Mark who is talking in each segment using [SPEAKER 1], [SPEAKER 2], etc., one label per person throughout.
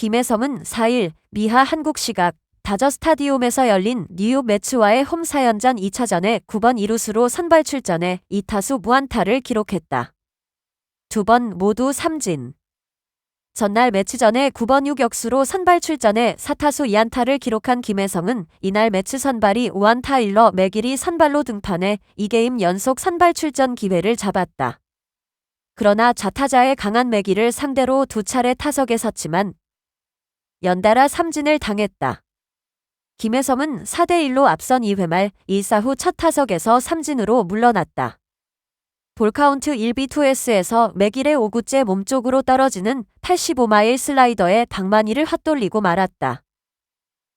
[SPEAKER 1] 김혜성은 4일 미하 한국 시각 다저 스타디움에서 열린 뉴욕 매츠와의 홈 4연전 2차전에 9번 이루수로 선발 출전해 2타수 무안타를 기록했다. 두 번 모두 삼진. 전날 매치전에 9번 유격수로 선발 출전해 4타수 2안타를 기록한 김혜성은 이날 매치 선발이 우한 타일러 맥길이 선발로 등판해 2게임 연속 선발 출전 기회를 잡았다. 그러나 좌타자의 강한 맥길을 상대로 두 차례 타석에 섰지만 연달아 삼진을 당했다. 김혜성은 4대1로 앞선 2회 말 1사 후 첫 타석에서 삼진으로 물러났다. 볼카운트 1비2S에서 맥길의 5구째 몸쪽으로 떨어지는 85마일 슬라이더에 방망이를 헛돌리고 말았다.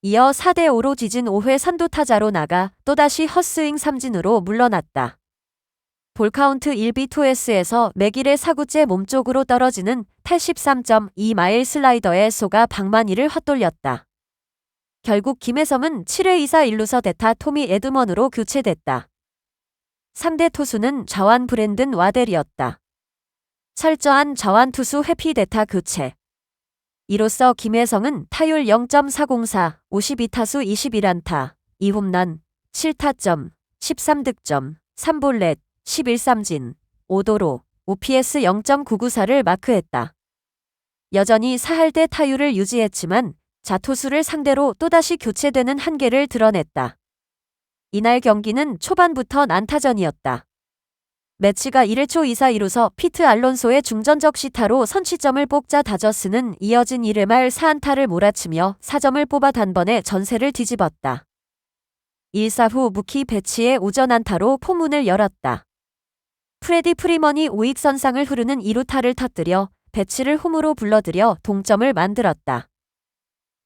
[SPEAKER 1] 이어 4대5로 뒤진 5회 선두타자로 나가 또다시 헛스윙 삼진으로 물러났다. 볼카운트 1비2S에서 맥길의 4구째 몸쪽으로 떨어지는 83.2마일 슬라이더에 쏘가 방망이를 헛돌렸다. 결국 김혜성은 7회 2사 1루서 대타 토미 에드먼으로 교체됐다. 상대 투수는 좌완 브랜든 와델이었다. 철저한 좌완 투수 회피 대타 교체. 이로써 김혜성은 타율 0.404, 52타수 21안타, 2홈런, 7타점, 13득점, 3볼넷, 11삼진, 5도로, OPS 0.994를 마크했다. 여전히 4할대 타율을 유지했지만 자투수를 상대로 또다시 교체되는 한계를 드러냈다. 이날 경기는 초반부터 난타전이었다. 매치가 1회 초 2사 2루서 피트 알론소의 중전적 시타로 선취점을 뽑자 다저스는 이어진 1회 말 4안타를 몰아치며 4점을 뽑아 단번에 전세를 뒤집었다. 1사 후 무키 배치의 우전 안타로 포문을 열었다. 프레디 프리먼이 우익선상을 흐르는 2루타를 터뜨려 배치를 홈으로 불러들여 동점을 만들었다.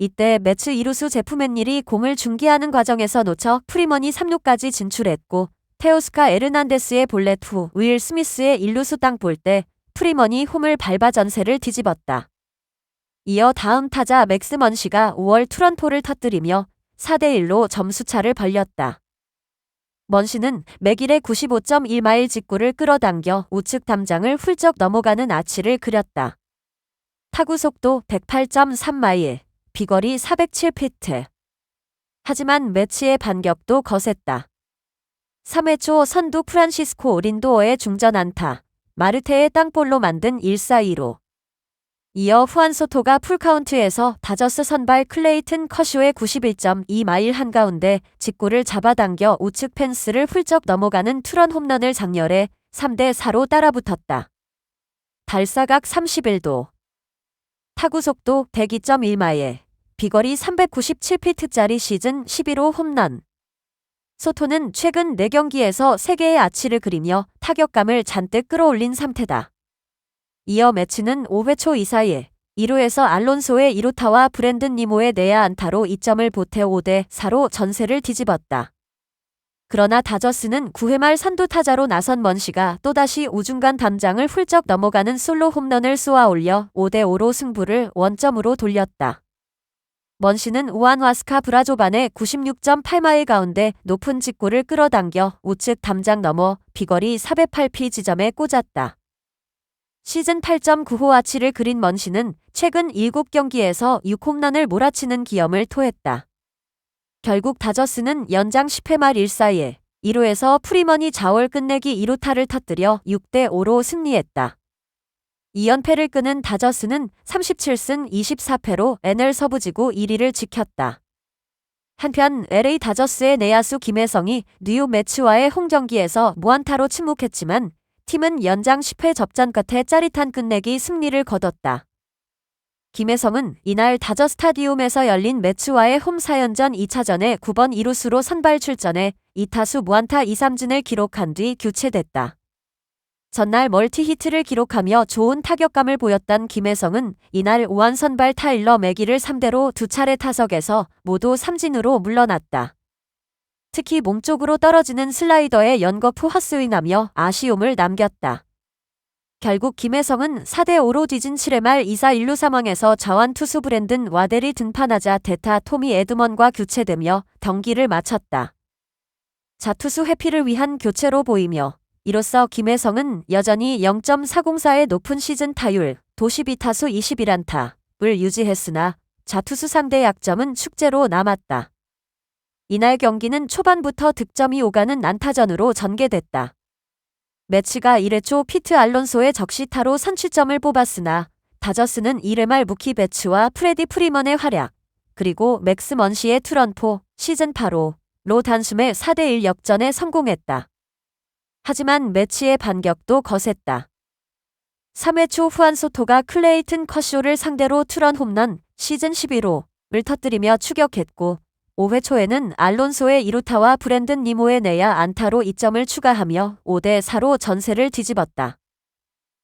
[SPEAKER 1] 이때 매치 2루수 제프 맨닐이 공을 중계하는 과정에서 놓쳐 프리먼이 3루까지 진출했고 테오스카 에르난데스의 볼넷 후 윌 스미스의 1루수 땅 볼 때 프리먼이 홈을 밟아 전세를 뒤집었다. 이어 다음 타자 맥스 먼시가 5월 투런포를 터뜨리며 4대1로 점수차를 벌렸다. 먼시는 맥길의 95.1마일 직구를 끌어당겨 우측 담장을 훌쩍 넘어가는 아치를 그렸다. 타구 속도 108.3마일. 비거리 407피트. 하지만 매치의 반격도 거셌다. 3회 초 선두 프란시스코 오린도어의 중전 안타, 마르테의 땅볼로 만든 1사 2루. 이어 후안 소토가 풀카운트에서 다저스 선발 클레이튼 커쇼의 91.2마일 한가운데 직구를 잡아당겨 우측 펜스를 훌쩍 넘어가는 투런 홈런을 장렬해 3대4로 따라붙었다. 발사각 31도. 타구 속도 102.1마일. 비거리 397피트짜리 시즌 11호 홈런. 소토는 최근 4경기에서 3개의 아치를 그리며 타격감을 잔뜩 끌어올린 상태다. 이어 매치는 5회 초 2사 1루에서 알론소의 2루타와 브랜든 니모의 내야 안타로 2점을 보태 5대4로 전세를 뒤집었다. 그러나 다저스는 9회 말 선두 타자로 나선 먼시가 또다시 우중간 담장을 훌쩍 넘어가는 솔로 홈런을 쏘아 올려 5대5로 승부를 원점으로 돌렸다. 먼시는 우안 와스카 브라조반의 96.8마일 가운데 높은 직구를 끌어당겨 우측 담장 넘어 비거리 408피 지점에 꽂았다. 시즌 8.9호 아치를 그린 먼시는 최근 7경기에서 6홈런을 몰아치는 기염을 토했다. 결국 다저스는 연장 10회 말 1사 1루에서 프리먼이 좌월 끝내기 2루타를 터뜨려 6대5로 승리했다. 2연패를 끄는 다저스는 37승 24패로 NL 서부지구 1위를 지켰다. 한편 LA 다저스의 내야수 김혜성이 뉴욕 매츠와의 홈경기에서 무안타로 침묵했지만 팀은 연장 10회 접전 끝에 짜릿한 끝내기 승리를 거뒀다. 김혜성은 이날 다저 스타디움에서 열린 매츠와의 홈 4연전 2차전에 9번 이루수로 선발 출전해 2타수 무안타 2삼진을 기록한 뒤 교체됐다. 전날 멀티히트를 기록하며 좋은 타격감을 보였던 김혜성은 이날 우한 선발 타일러 맥길을 3대로 두 차례 타석에서 모두 삼진으로 물러났다. 특히 몸쪽으로 떨어지는 슬라이더에 연거푸 헛스윙하며 아쉬움을 남겼다. 결국 김혜성은 4대5로 뒤진 7회 말 2사 1루 상황에서 좌완 투수 브랜든 와델이 등판하자 대타 토미 에드먼과 교체되며 경기를 마쳤다. 자투수 회피를 위한 교체로 보이며 이로써 김혜성은 여전히 0.404의 높은 시즌 타율, 52타수 21안타, 을 유지했으나 자투수 상대 약점은 축제로 남았다. 이날 경기는 초반부터 득점이 오가는 안타전으로 전개됐다. 매치가 1회 초 피트 알론소의 적시타로 선취점을 뽑았으나 다저스는 1회 말 무키 베츠와 프레디 프리먼의 활약, 그리고 맥스 먼시의 투런포, 시즌 8호로 단숨에 4대1 역전에 성공했다. 하지만 매치의 반격도 거셌다. 3회 초 후안 소토가 클레이튼 커쇼를 상대로 투런 홈런 시즌 11호를 터뜨리며 추격했고 5회 초에는 알론소의 2루타와 브랜든 니모의 내야 안타로 2점을 추가하며 5대4로 전세를 뒤집었다.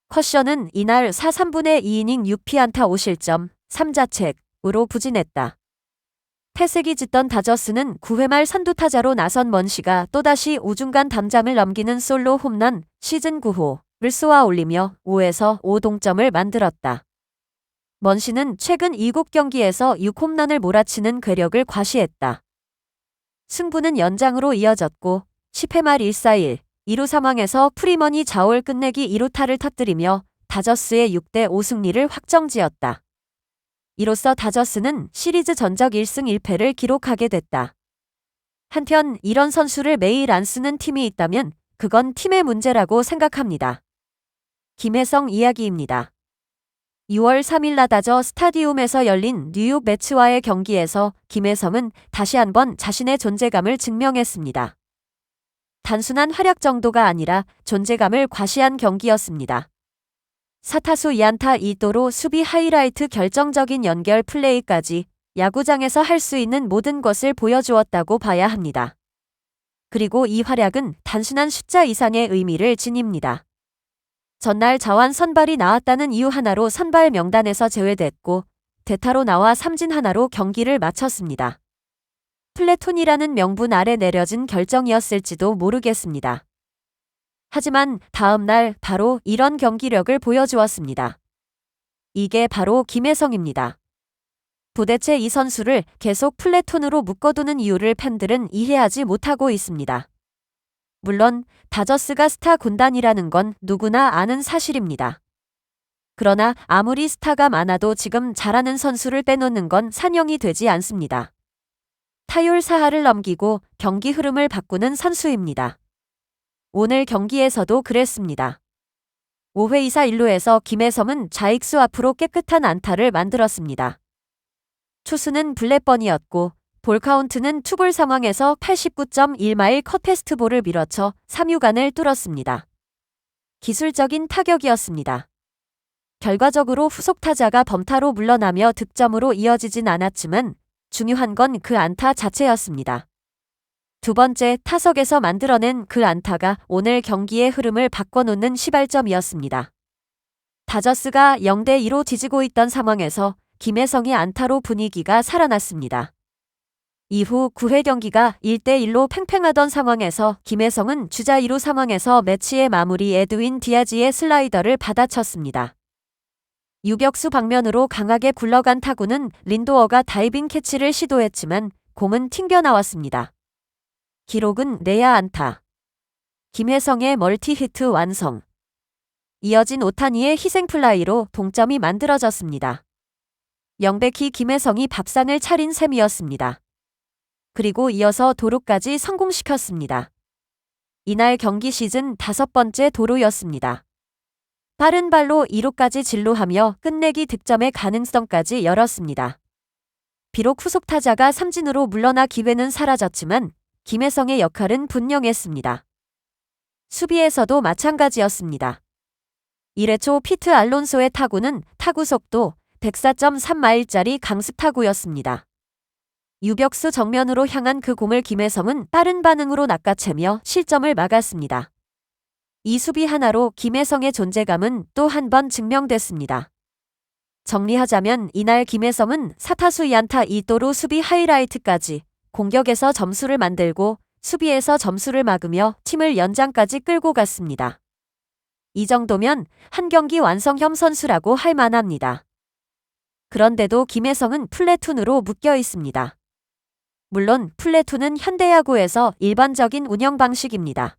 [SPEAKER 1] 커쇼는 이날 4, 3분의 2이닝 6피안타 5실점, 3자책으로 부진했다. 패색이 짙던 다저스는 9회 말 선두타자로 나선 먼시가 또다시 우중간 담장을 넘기는 솔로 홈런 시즌 9호를 쏘아 올리며 5에서 5 동점을 만들었다. 먼시는 최근 7경기에서 6홈런을 몰아치는 괴력을 과시했다. 승부는 연장으로 이어졌고 10회 말 1-4-1, 2루 상황에서 프리먼이 좌울 끝내기 2루타를 터뜨리며 다저스의 6대5 승리를 확정지었다. 이로써 다저스는 시리즈 전적 1승 1패를 기록하게 됐다. 한편 이런 선수를 매일 안 쓰는 팀이 있다면 그건 팀의 문제라고 생각합니다. 김혜성 이야기입니다. 6월 3일 나다저 스타디움에서 열린 뉴욕 매츠와의 경기에서 김혜성은 다시 한번 자신의 존재감을 증명했습니다. 단순한 활약 정도가 아니라 존재감을 과시한 경기였습니다. 4타수 2안타 2도로 수비 하이라이트 결정적인 연결 플레이까지 야구장에서 할 수 있는 모든 것을 보여주었다고 봐야 합니다. 그리고 이 활약은 단순한 숫자 이상의 의미를 지닙니다. 전날 자완 선발이 나왔다는 이유 하나로 선발 명단에서 제외됐고 대타로 나와 삼진 하나로 경기를 마쳤습니다. 플래톤이라는 명분 아래 내려진 결정이었을지도 모르겠습니다. 하지만 다음 날 바로 이런 경기력을 보여주었습니다. 이게 바로 김혜성입니다. 도대체 이 선수를 계속 플래톤으로 묶어두는 이유를 팬들은 이해하지 못하고 있습니다. 물론 다저스가 스타 군단이라는 건 누구나 아는 사실입니다. 그러나 아무리 스타가 많아도 지금 잘하는 선수를 빼놓는 건 산영이 되지 않습니다. 타율 4할을 넘기고 경기 흐름을 바꾸는 선수입니다. 오늘 경기에서도 그랬습니다. 5회 2사 1루에서 김혜성은 좌익수 앞으로 깨끗한 안타를 만들었습니다. 투수는 블랙번이었고 볼카운트는 투볼 상황에서 89.1마일 컷 패스트볼을 밀어쳐 3루간을 뚫었습니다. 기술적인 타격이었습니다. 결과적으로 후속 타자가 범타로 물러나며 득점으로 이어지진 않았지만 중요한 건 그 안타 자체였습니다. 두 번째 타석에서 만들어낸 그 안타가 오늘 경기의 흐름을 바꿔놓는 시발점이었습니다. 다저스가 0대2로 뒤지고 있던 상황에서 김혜성이 안타로 분위기가 살아났습니다. 이후 9회 경기가 1대1로 팽팽하던 상황에서 김혜성은 주자 2루 상황에서 매치의 마무리 에드윈 디아지의 슬라이더를 받아쳤습니다. 유격수 방면으로 강하게 굴러간 타구는 린도어가 다이빙 캐치를 시도했지만 공은 튕겨나왔습니다. 기록은 내야 안타. 김혜성의 멀티히트 완성. 이어진 오타니의 희생플라이로 동점이 만들어졌습니다. 명백히 김혜성이 밥상을 차린 셈이었습니다. 그리고 이어서 도루까지 성공시켰습니다. 이날 경기 시즌 5번째 도루였습니다. 빠른 발로 2루까지 진루하며 끝내기 득점의 가능성까지 열었습니다. 비록 후속 타자가 삼진으로 물러나 기회는 사라졌지만 김혜성의 역할은 분명했습니다. 수비에서도 마찬가지였습니다. 1회 초 피트 알론소의 타구는 타구 속도 104.3마일짜리 강습 타구였습니다. 유격수 정면으로 향한 그 공을 김혜성은 빠른 반응으로 낚아채며 실점을 막았습니다. 이 수비 하나로 김혜성의 존재감은 또 한 번 증명됐습니다. 정리하자면 이날 김혜성은 4타수 2안타 2도루 수비 하이라이트까지 공격에서 점수를 만들고 수비에서 점수를 막으며 팀을 연장까지 끌고 갔습니다. 이 정도면 한 경기 완성형 선수라고 할 만합니다. 그런데도 김혜성은 플래툰으로 묶여 있습니다. 물론 플래툰은 현대야구에서 일반적인 운영 방식입니다.